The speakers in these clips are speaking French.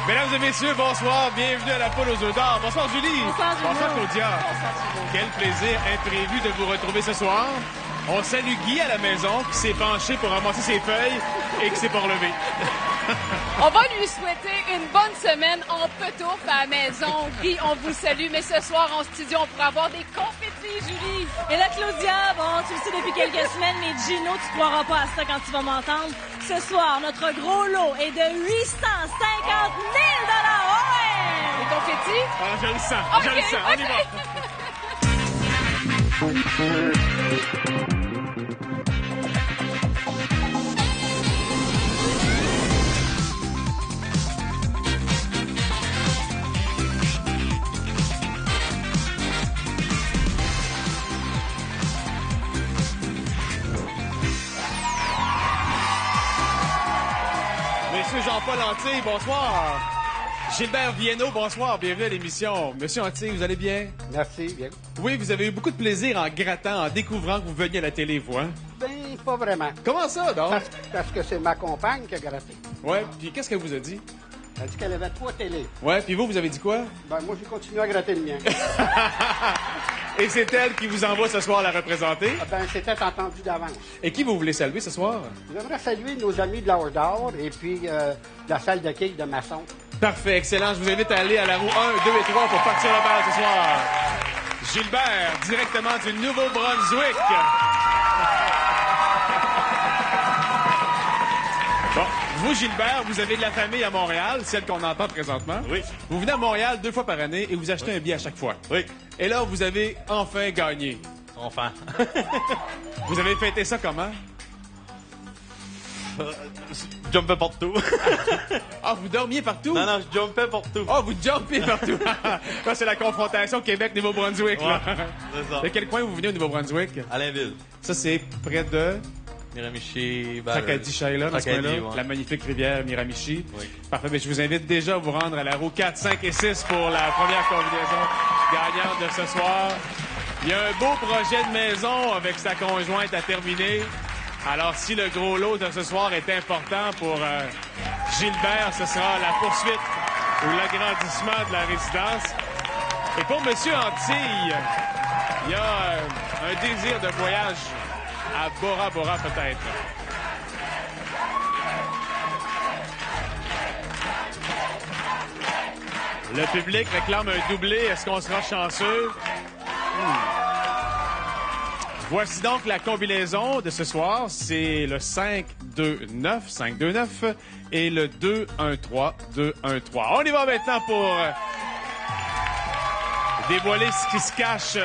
Mesdames et messieurs, bonsoir. Bienvenue à la Poule aux œufs d'or. Bonsoir, Julie. Bonsoir, Julie. Bonsoir, Claudia. Bonsoir, Julie. Quel plaisir imprévu de vous retrouver ce soir. On salue Guy à la maison qui s'est penché pour ramasser ses feuilles et qui s'est pas relevé. On va lui souhaiter une bonne semaine en petouf à la maison. Guy, on vous salue, mais ce soir en studio, on pourra avoir des confettis, Julie. Et là, Claudia, bon, tu le sais depuis quelques semaines, mais Gino, tu ne croiras pas à ça quand tu vas m'entendre. Ce soir, notre gros lot est de 850 000 ouais! Les confettis? Ah, je le sens, OK, je le sens. On y va. Monsieur Jean-Paul Antille, bonsoir. Gilbert Vienneau, bonsoir. Bienvenue à l'émission. Monsieur Antille, vous allez bien? Merci, bien. Oui, vous avez eu beaucoup de plaisir en grattant, en découvrant que vous veniez à la télé, vous, hein? Ben, pas vraiment. Comment ça, donc? Parce que c'est ma compagne qui a gratté. Ouais, puis qu'est-ce qu'elle vous a dit? Elle a dit qu'elle avait 3 télés. Ouais, puis vous avez dit quoi? Ben, moi, j'ai continué à gratter le mien. Et c'est elle qui vous envoie ce soir la représenter. Ah ben, c'était entendu d'avance. Et qui vous voulez saluer ce soir? J'aimerais saluer nos amis de l'Heure d'Or et puis la salle de quilles de maçon. Parfait, excellent. Je vous invite à aller à la roue 1, 2 et 3 pour partir le bal ce soir. Gilbert, directement du Nouveau-Brunswick. Bon, vous, Gilbert, vous avez de la famille à Montréal, celle qu'on entend présentement. Oui. Vous venez à Montréal 2 fois par année et vous achetez un billet à chaque fois. Oui. Et là, vous avez enfin gagné. Enfin. Vous avez fêté ça comment? Jumpais partout. Ah, vous dormiez partout? Non, non, je jumpais partout. Oh, vous jumpez partout. Ça, c'est la confrontation Québec-Nouveau-Brunswick, là. Ouais, c'est ça. De quel coin vous venez au Nouveau-Brunswick? Alainville. Ça, c'est près de Miramichi, Tracadie-Shaila, dans ce Tracadie, coin-là. ouais. La magnifique rivière Miramichi. Oui. Parfait. Mais je vous invite déjà à vous rendre à la roue 4, 5 et 6 pour la première combinaison gagnante de ce soir. Il y a un beau projet de maison avec sa conjointe à terminer. Alors, si le gros lot de ce soir est important pour Gilbert, ce sera la poursuite ou l'agrandissement de la résidence. Et pour M. Antille, il y a un désir de voyage à Bora Bora, peut-être. Le public réclame un doublé. Est-ce qu'on sera chanceux? Voici donc la combinaison de ce soir. C'est le 5-2-9, 5-2-9 et le 2-1-3, 2-1-3. On y va maintenant pour dévoiler ce qui se cache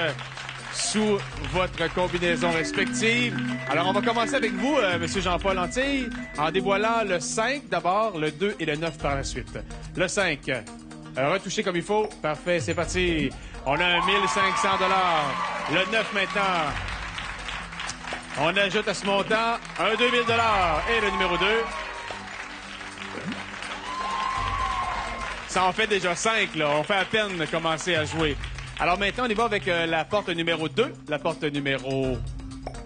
sous votre combinaison respective. Alors, on va commencer avec vous, Monsieur Jean-Paul Antille, en dévoilant le 5 d'abord, le 2 et le 9 par la suite. Le 5, retouché comme il faut. Parfait, c'est parti. On a un 1500 $. Le 9 maintenant. On ajoute à ce montant un 2000 $. Et le numéro 2. Ça en fait déjà 5, là. On fait à peine commencer à jouer. Alors maintenant, on y va avec la porte numéro 2, la porte numéro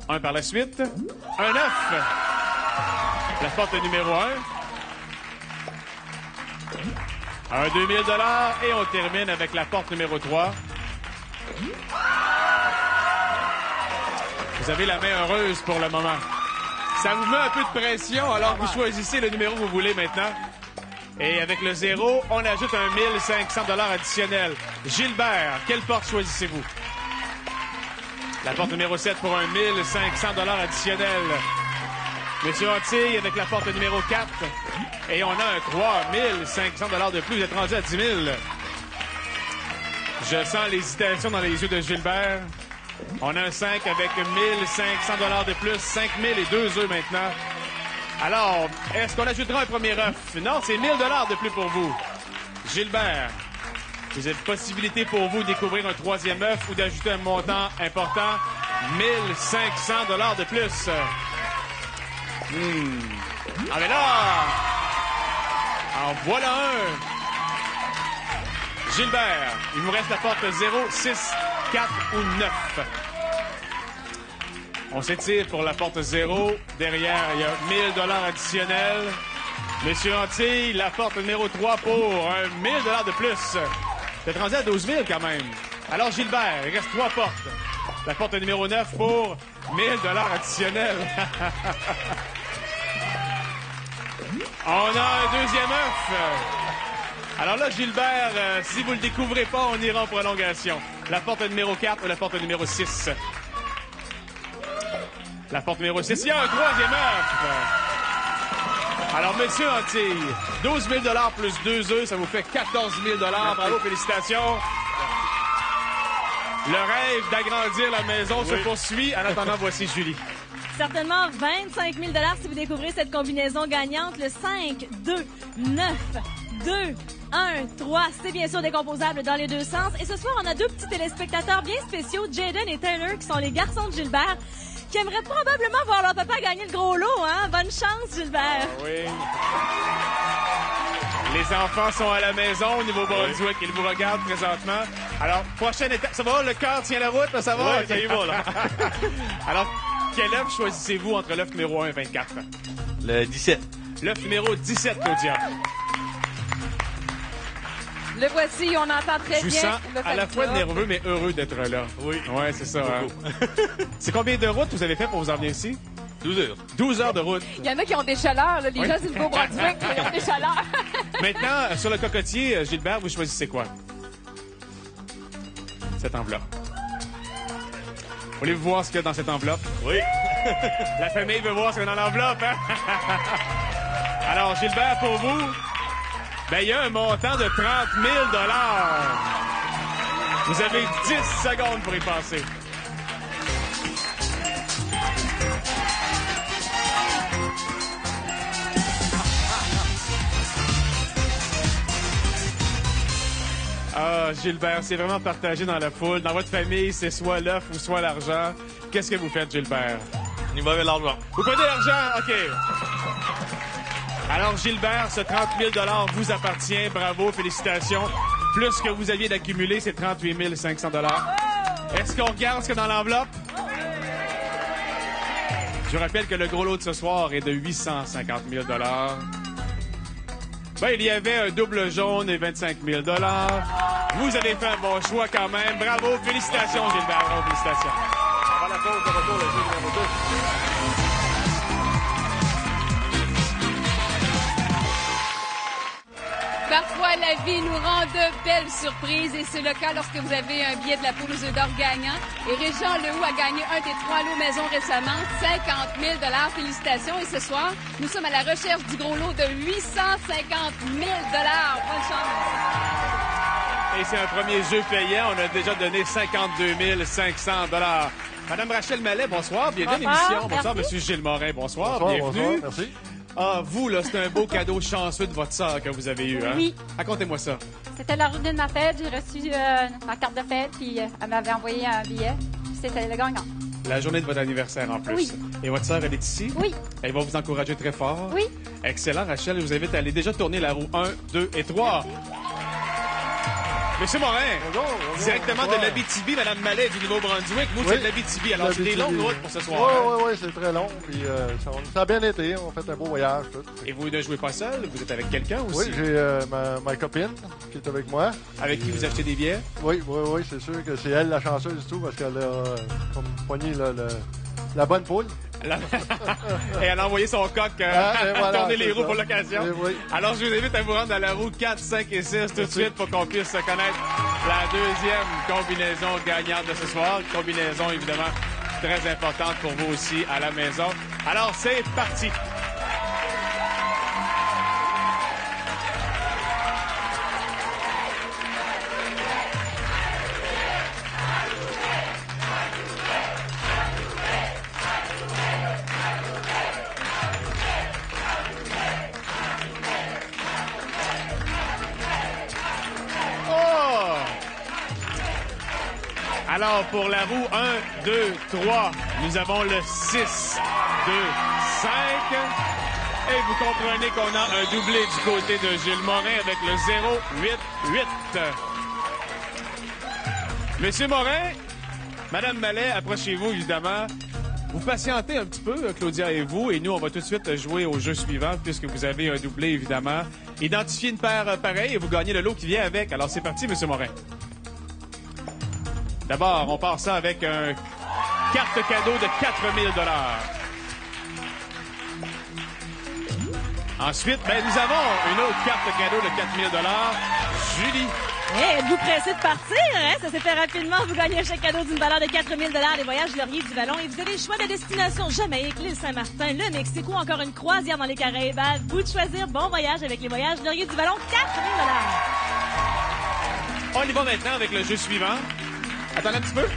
1 par la suite. Un 9. La porte numéro 1. Un 2000 $ et on termine avec la porte numéro 3. Vous avez la main heureuse pour le moment. Ça vous met un peu de pression alors que vous choisissez le numéro que vous voulez maintenant. Et avec le 0, on ajoute un 1500 $ additionnel. Gilbert, quelle porte choisissez-vous? La porte numéro 7 pour un 1500 $ additionnel. Monsieur Antille avec la porte numéro 4. Et on a un 3500 $ de plus. Vous êtes rendu à 10 000. Je sens l'hésitation dans les yeux de Gilbert. On a un 5 avec 1500 $ de plus. 5 000 et 2 œufs maintenant. Alors, est-ce qu'on ajoutera un premier œuf? Non, c'est 1000 $ de plus pour vous. Gilbert, vous avez possibilité pour vous de découvrir un troisième œuf ou d'ajouter un montant important. 1500 $ de plus. Ah, mais là, en voilà un. Gilbert, il vous reste la porte 0, 6, 4 ou 9. On s'étire pour la porte 0. Derrière, il y a 1000 $ additionnels. Monsieur Antilles, la porte numéro 3 pour 1 000 $ de plus. Vous êtes rendu à 12 000 quand même. Alors, Gilbert, il reste 3 portes. La porte numéro 9 pour 1 000 $ additionnels. On a un deuxième œuf. Alors là, Gilbert, si vous le découvrez pas, on ira en prolongation. La porte numéro 4 ou la porte numéro 6? La porte numéro 6, il y a un troisième œuf. Alors, monsieur Antilles, 12 000 $ plus 2 œufs, ça vous fait 14 000 $. Bravo, félicitations. Le rêve d'agrandir la maison se poursuit. En attendant, voici Julie. Certainement 25 000 $ si vous découvrez cette combinaison gagnante. Le 5, 2, 9, 2, 1, 3. C'est bien sûr décomposable dans les deux sens. Et ce soir, on a deux petits téléspectateurs bien spéciaux, Jaden et Taylor, qui sont les garçons de Gilbert, qui aimeraient probablement voir leur papa gagner le gros lot, hein? Bonne chance, Gilbert! Ah oui. Les enfants sont à la maison au Nouveau-Brunswick. Ils vous regardent présentement. Alors, prochaine étape. Ça va? Le cœur tient la route? Là, ça va? Oui, ça y va, là. Alors, quel œuf choisissez-vous entre l'œuf numéro 1 et 24? Le 17. L'œuf numéro 17, Claudia. Le voici, on entend très Je vous bien. sens à la fois nerveux, mais heureux d'être là. Oui. Ouais, c'est ça. Hein? C'est combien de routes vous avez fait pour vous en venir ici? 12 heures. 12 heures de route. Il y en a qui ont des chaleurs, là. Les Oui. gens du Nouveau-Brunswick, ils ont des chaleurs. Maintenant, sur le cocotier, Gilbert, vous choisissez quoi? Cette enveloppe. Voulez-vous voir ce qu'il y a dans cette enveloppe? Oui. La famille veut voir ce qu'il y a dans l'enveloppe, hein? Alors, Gilbert, pour vous, ben, il y a un montant de 30 000 $. Vous avez 10 secondes pour y passer. Ah, Gilbert, c'est vraiment partagé dans la foule. Dans votre famille, c'est soit l'œuf ou soit l'argent. Qu'est-ce que vous faites, Gilbert? Il va avec l'argent. Vous prenez l'argent? OK. Alors, Gilbert, ce 30 000 $ vous appartient. Bravo, félicitations. Plus que vous aviez d'accumuler, c'est 38 500 $. Est-ce qu'on regarde ce qu'il y a dans l'enveloppe? Je rappelle que le gros lot de ce soir est de 850 000 $. Ben, il y avait un double jaune et 25 000 $. Vous avez fait un bon choix quand même. Bravo, félicitations, Gilbert. Bravo, félicitations. Avant la pause de retour, le jeu numéro 2. Parfois, la vie nous rend de belles surprises et c'est le cas lorsque vous avez un billet de la poule aux œufs d'or gagnant. Et Régent Lehoux a gagné un des 3 lots maison récemment, 50 000 $. Félicitations. Et ce soir, nous sommes à la recherche du gros lot de 850 000 $. Bonne chance. Et c'est un premier jeu payant. On a déjà donné 52 500 $. Madame Rachel Mallet, bonsoir. Bienvenue à Bonsoir, l'émission. Bonsoir, merci. Monsieur Gilles Morin. Bonsoir. Bonsoir, Bienvenue. bonsoir, merci. Ah, vous, là, c'est un beau cadeau chanceux de votre sœur que vous avez eu, hein? Oui. Racontez-moi ça. C'était la journée de ma fête. J'ai reçu ma carte de fête, puis elle m'avait envoyé un billet. Puis c'était le gagnant. La journée de votre anniversaire, en plus. Oui. Et votre sœur, elle est ici? Oui. Elle va vous encourager très fort. Oui. Excellent, Rachel. Je vous invite à aller déjà tourner la roue 1, 2 et 3. Monsieur Morin, Bonjour, directement bonsoir. de l'Abitibi, Madame Mallet du Nouveau-Brunswick. Vous, c'est Oui. de l'Abitibi. Alors, c'est des L'Abitibi. longues routes pour ce soir. hein? Oui, c'est très long. Puis, ça a bien été. On a fait un beau voyage. Tout. Et vous ne jouez pas seul, vous êtes avec quelqu'un aussi. Oui, j'ai ma copine qui est avec moi. Avec qui vous achetez des billets. Oui, c'est sûr que c'est elle la chanceuse du tout parce qu'elle a comme poigné la bonne poule. Là- Et elle a envoyé son coq et voilà, tourner les c'est roues ça. pour l'occasion. Et oui. Alors, je vous invite à vous rendre à la roue 4, 5 et 6 tout de suite pour qu'on puisse connaître la deuxième combinaison gagnante de ce soir. Une combinaison, évidemment, très importante pour vous aussi à la maison. Alors, c'est parti. Oh! Alors, pour la roue 1, 2, 3, nous avons le 6, 2, 5. Et vous comprenez qu'on a un doublé du côté de Gilles Morin avec le 0, 8, 8. Monsieur Morin, Madame Mallet, approchez-vous, évidemment. vous patientez un petit peu, Claudia et vous, et nous, on va tout de suite jouer au jeu suivant, puisque vous avez un doublé, évidemment. Identifiez une paire pareille et vous gagnez le lot qui vient avec. Alors, c'est parti, M. Morin. D'abord, on part ça avec un carte cadeau de 4 000 $. Ensuite, nous avons une autre carte cadeau de 4 000 $. Julie. Hey, êtes-vous pressé de partir? Hein? Ça s'est fait rapidement. Vous gagnez un chèque cadeau d'une valeur de 4 000 $, des voyages Laurier du Vallon. Et vous avez le choix de destination Jamaïque, l'île Saint-Martin, le Mexique ou encore une croisière dans les Caraïbes. À vous de choisir. Bon voyage avec les voyages Laurier du Vallon. 4 000 $. On y va maintenant avec le jeu suivant. Attendez un petit peu,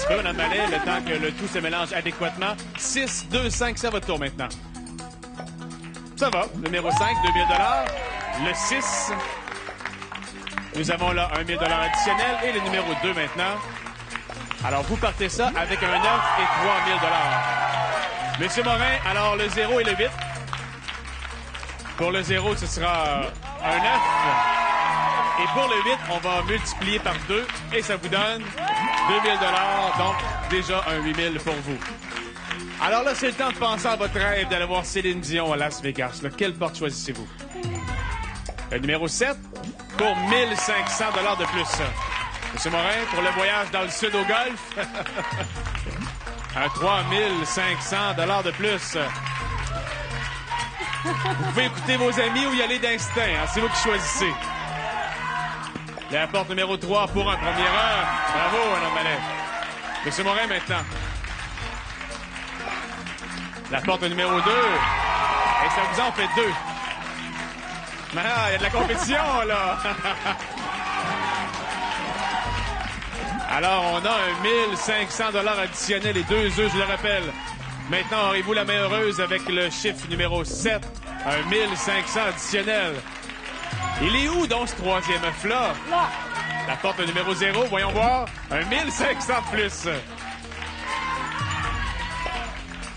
Mme Mallet, le temps que le tout se mélange adéquatement. 6, 2, 5, c'est à votre tour maintenant. Ça va. Numéro 5, 2 000 $. Le 6. Nous avons là 1 000 $ additionnel. Et le numéro 2 maintenant. Alors, vous partez ça avec un 9 et 3 000 $. Monsieur Morin, alors le 0 et le 8. Pour le 0, ce sera un 9. Et pour le 8, on va multiplier par 2 et ça vous donne 2 000 $. Donc, déjà un 8 000 pour vous. Alors là, c'est le temps de penser à votre rêve d'aller voir Céline Dion à Las Vegas. Là, quelle porte choisissez-vous? Le numéro 7 pour 1 500 $ de plus. Monsieur Morin, pour le voyage dans le sud au golf, un 3 500 $ de plus. Vous pouvez écouter vos amis ou y aller d'instinct. Hein? C'est vous qui choisissez. La porte numéro 3 pour un premier rang. Bravo, Mme Mallet. Monsieur Morin, maintenant. La porte numéro 2. Et ça vous en fait 2. Ah, il y a de la compétition, là. Alors, on a un 1 500 $ additionnel et 2 œufs, je le rappelle. Maintenant, aurez-vous la main heureuse avec le chiffre numéro 7, un 1 500 additionnel. Il est où, donc, ce troisième œuf-là? Là. La porte numéro 0, voyons voir, un 1 500 de plus.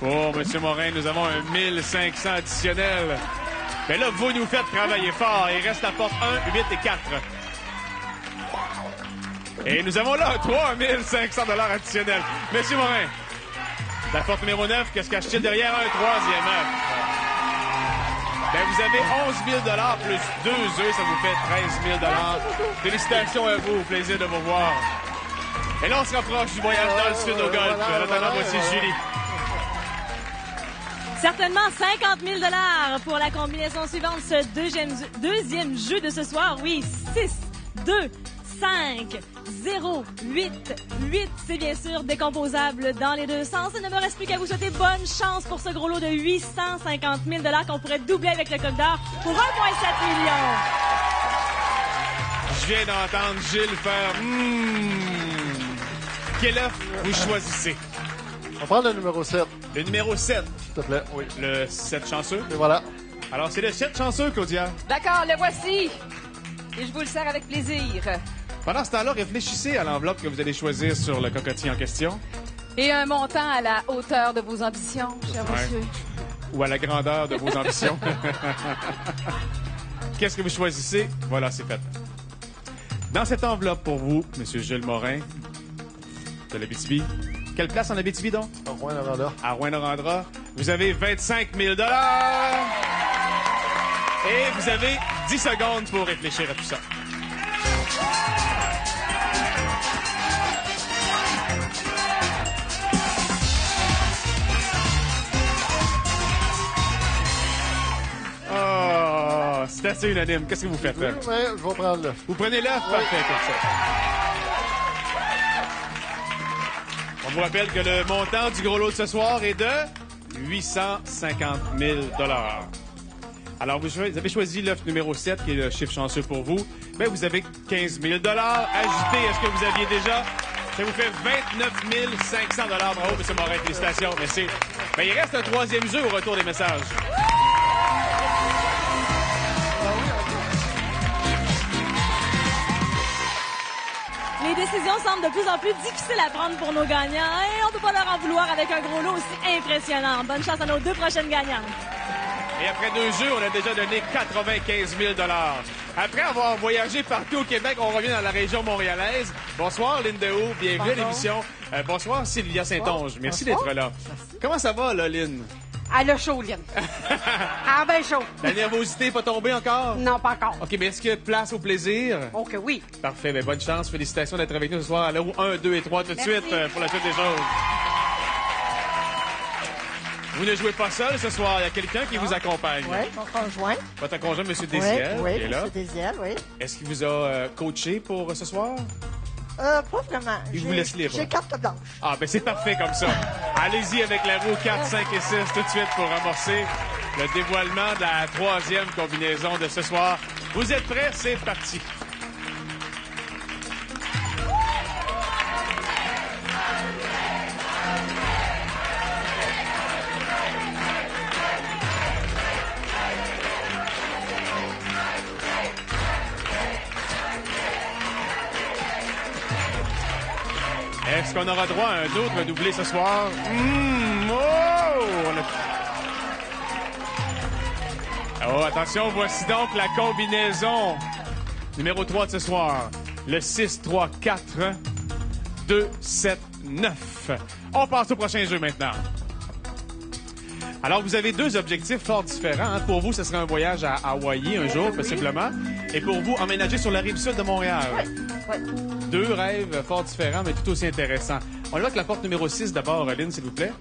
Oh, M. Morin, nous avons un 1 500 additionnel. Mais là, vous nous faites travailler fort. Il reste la porte 1, 8 et 4. Et nous avons là 3 500 $ additionnels. Monsieur Morin, la porte numéro 9, qu'est-ce qu'achète derrière un troisième œuf? Vous avez 11 000 $ plus 2 œufs, ça vous fait 13 000 $. Félicitations à vous, plaisir de vous voir. Et là, on se rapproche du voyage dans le sud au golf. En attendant, voici Julie. Certainement 50 000 $ pour la combinaison suivante, ce deuxième jeu de ce soir. Oui, 6, 2, 5, 0, 8. 8, c'est bien sûr décomposable dans les deux sens. Il ne me reste plus qu'à vous souhaiter bonne chance pour ce gros lot de 850 000 $ qu'on pourrait doubler avec le Coq d'Or pour 1,7 million. Je viens d'entendre Gilles faire Quel œuf vous choisissez? On prend le numéro 7. Le numéro 7. S'il te plaît, oui. Le 7 chanceux. Et voilà. Alors, c'est le 7 chanceux, Claudia. D'accord, le voici. Et je vous le sers avec plaisir. Pendant ce temps-là, réfléchissez à l'enveloppe que vous allez choisir sur le cocotier en question. Et un montant à la hauteur de vos ambitions, cher monsieur. Ou à la grandeur de vos ambitions. Qu'est-ce que vous choisissez? Voilà, c'est fait. Dans cette enveloppe pour vous, M. Gilles Morin, de l'Abitibi. Quelle place en Abitibi, donc? À Rouyn-Noranda. À Rouyn-Noranda. Vous avez 25 000 $. Et vous avez 10 secondes pour réfléchir à tout ça. Oh, c'est assez unanime. Qu'est-ce que vous faites, là? Oui, mais je vais prendre le. Vous prenez l'œuf? Oui. Parfait, comme ça. On vous rappelle que le montant du gros lot de ce soir est de 850 000 $. Alors, vous avez choisi l'œuf numéro 7, qui est le chiffre chanceux pour vous. Bien, vous avez 15 000 $. Ajoutez à ce que vous aviez déjà. Ça vous fait 29 500 $. Bravo, M. Morin. Félicitations. Merci. Bien, il reste un troisième jeu au retour des messages. Les décisions semblent de plus en plus difficiles à prendre pour nos gagnants et on ne peut pas leur en vouloir avec un gros lot aussi impressionnant. Bonne chance à nos deux prochaines gagnantes. Et après 2 jeux, on a déjà donné 95 000 $. Après avoir voyagé partout au Québec, on revient dans la région montréalaise. Bonsoir, Lynn Dehaut. Bienvenue à l'émission. Bonsoir, Sylvia Saint-Onge. Merci d'être là. Comment ça va, là, Lynn? Ah, le chaud, Lynn. Ah, ben chaud. La nervosité n'est pas tombée encore? Non, pas encore. OK, mais est-ce qu'il y a place au plaisir? OK, oui. Parfait. Ben, bonne chance. Félicitations d'être avec nous ce soir à l'heure 1, 2 et 3 tout de Merci. suite pour la suite des choses. Vous ne jouez pas seul ce soir. Il y a quelqu'un qui vous accompagne. Oui, mon conjoint. Votre conjoint, M. Désiel, Oui, qui est là. M. Désiel, oui. Est-ce qu'il vous a coaché pour ce soir? Pas vraiment. Il vous laisse libre. J'ai carte blanche. Ah, ben c'est parfait comme ça. Allez-y avec la roue 4, 5 et 6 tout de suite pour amorcer le dévoilement de la troisième combinaison de ce soir. Vous êtes prêts? C'est parti. Est-ce qu'on aura droit à un autre doublé ce soir? Oh, attention, voici donc la combinaison numéro 3 de ce soir. Le 6, 3, 4, 2, 7, 9. On passe au prochain jeu maintenant. Alors, vous avez deux objectifs fort différents. Hein. Pour vous, ce serait un voyage à Hawaï un jour, possiblement. Et pour vous, emménager sur la rive sud de Montréal. Oui. Deux rêves fort différents, mais tout aussi intéressants. On y va avec la porte numéro 6 d'abord, Lynn, s'il vous plaît.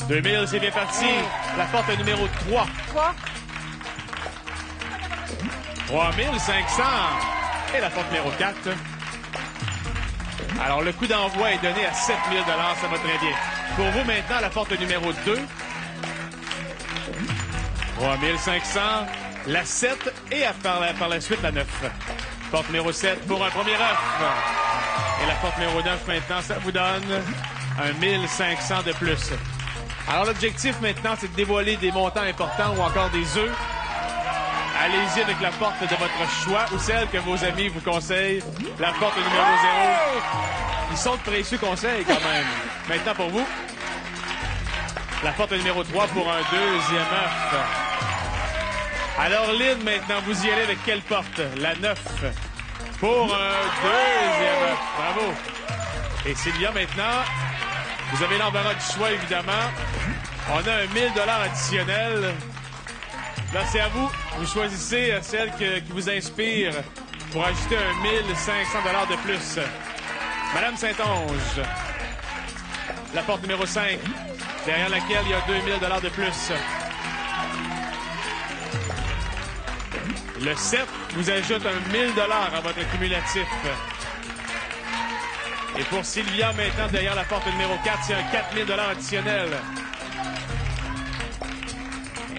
2000, c'est bien parti. La porte numéro 3. 3500. Et la porte numéro 4. Alors, le coup d'envoi est donné à 7000 $. Ça va très bien. Pour vous, maintenant, la porte numéro 2. 3500. La 7 et par la suite, la 9. Porte numéro 7 pour un premier œuf. Et la porte numéro 9, maintenant, ça vous donne un 1500 de plus. Alors, l'objectif maintenant, c'est de dévoiler des montants importants ou encore des œufs. Allez-y avec la porte de votre choix ou celle que vos amis vous conseillent. La porte numéro 0. Ils sont de précieux conseils quand même. Maintenant, pour vous, la porte numéro 3 pour un deuxième œuf. Alors, Lynn, maintenant, vous y allez avec quelle porte? La 9 pour un deuxième œuf. Bravo. Et Sylvia, maintenant, vous avez l'embarras du choix, évidemment. On a un 1000 $ additionnel. Là, c'est à vous. Vous choisissez celle qui vous inspire pour ajouter un 1500 $ de plus. Madame Saint-Onge, la porte numéro 5, derrière laquelle il y a 2000 $ de plus. Le 7 vous ajoute un 1000 $ à votre cumulatif. Et pour Sylvia, maintenant, derrière la porte numéro 4, c'est un 4000 $ additionnel.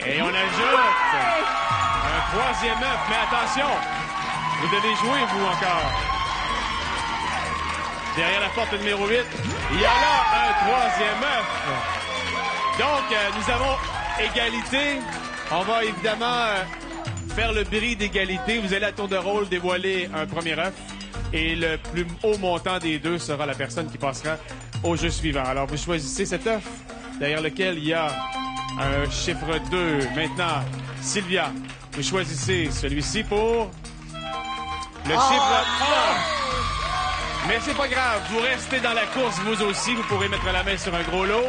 Et on ajoute un troisième œuf. Mais attention, vous devez jouer, vous, encore. Derrière la porte numéro 8, il y a là un troisième œuf. Donc, nous avons égalité. On va évidemment faire le bris d'égalité. Vous allez à tour de rôle dévoiler un premier œuf. Et le plus haut montant des deux sera la personne qui passera au jeu suivant. Alors, vous choisissez cet œuf derrière lequel il y a un chiffre 2. Maintenant, Sylvia, vous choisissez celui-ci pour le chiffre 1. Mais c'est pas grave, vous restez dans la course, vous aussi. Vous pourrez mettre la main sur un gros lot.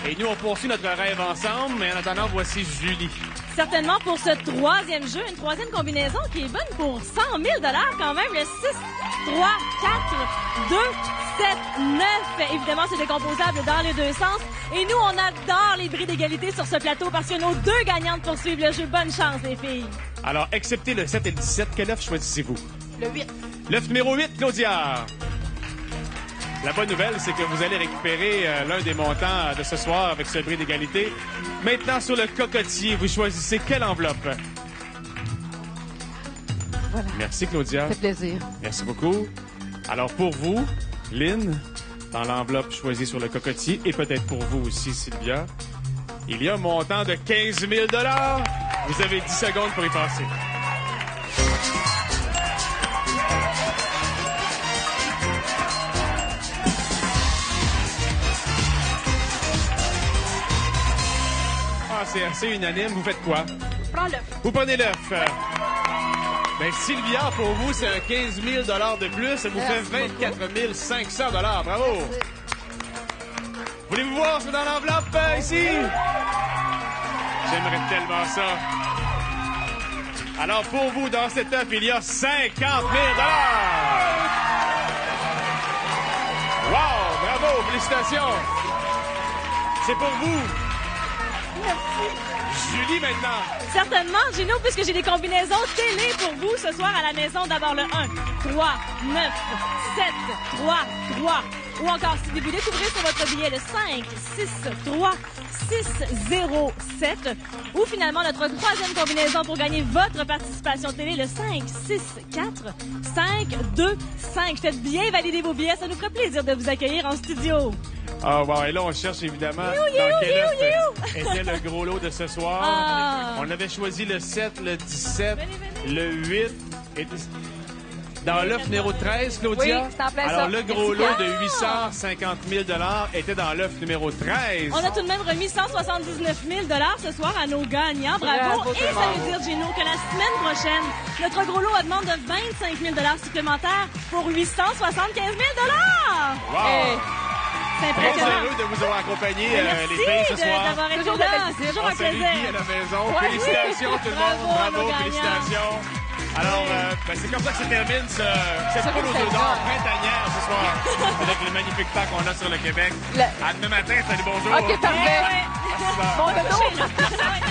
Et nous, on poursuit notre rêve ensemble. Mais en attendant, voici Julie. Certainement pour ce troisième jeu, une troisième combinaison qui est bonne pour 100 000 $ quand même. Le 6, 3, 4, 2, 7, 9. Évidemment, c'est décomposable dans les deux sens. Et nous, on adore les bris d'égalité sur ce plateau parce que nos deux gagnantes poursuivent le jeu. Bonne chance, les filles. Alors, excepté le 7 et le 17, quel œuf choisissez-vous? Le 8. L'œuf numéro 8, Claudia. La bonne nouvelle, c'est que vous allez récupérer l'un des montants de ce soir avec ce bris d'égalité. Maintenant, sur le cocotier, vous choisissez quelle enveloppe? Voilà. Merci, Claudia. Ça fait plaisir. Merci beaucoup. Alors, pour vous, Lynn, dans l'enveloppe choisie sur le cocotier, et peut-être pour vous aussi, Sylvia, il y a un montant de 15 000 $. Vous avez 10 secondes pour y passer. C'est assez unanime. Vous faites quoi? Prends l'œuf. Vous prenez l'œuf. Ben, Sylvia, pour vous, c'est un 15 000 de plus. Ça vous fait 24 500 $. Bravo! Voulez-vous voir ce dans l'enveloppe ici? J'aimerais tellement ça. Alors, pour vous, dans cette œuf, il y a 50 000 $. Wow! Bravo! Félicitations! C'est pour vous. Julie, maintenant. Certainement, Gino, puisque j'ai des combinaisons télé pour vous ce soir à la maison. D'abord le 1, 3, 9, 7, 3, 3. Ou encore, si vous découvrez sur votre billet le 5, 6, 3, 6, 0, 7. Ou finalement, notre troisième combinaison pour gagner votre participation télé, le 5, 6, 4, 5, 2, 5. Faites bien valider vos billets. Ça nous ferait plaisir de vous accueillir en studio. Ah, wow. Et là, on cherche évidemment dans quel œuf était le gros lot de ce soir. Ah. On avait choisi le 7, le 17, le 8 et dans l'œuf numéro 13, Claudia. Oui, c'est en plein alors, ça. le gros lot Merci. de 850 000 $ était dans l'œuf numéro 13. On a tout de même remis 179 000 $ ce soir à nos gagnants. Bravo! Bravo, Et ça veut dire, Gino, que la semaine prochaine, notre gros lot demande de 25 000 $ supplémentaires pour 875 000 $. Wow! Hey. C'est Très impressionnant. heureux de vous avoir accompagné, Merci les filles, ce soir. d'avoir été Toujours là. de belles visites. Toujours On un salue plaisir. Guy à la maison. Ouais. Félicitations tout le monde. Bravo à nos Bravo, gagnants. félicitations. Alors, c'est comme ça que se termine cette poule aux œufs d'or printanière ce soir avec le magnifique temps qu'on a sur le Québec. À demain matin, salut, bonjour. OK, parfait. Eh ouais. Bon dodo. Ça va être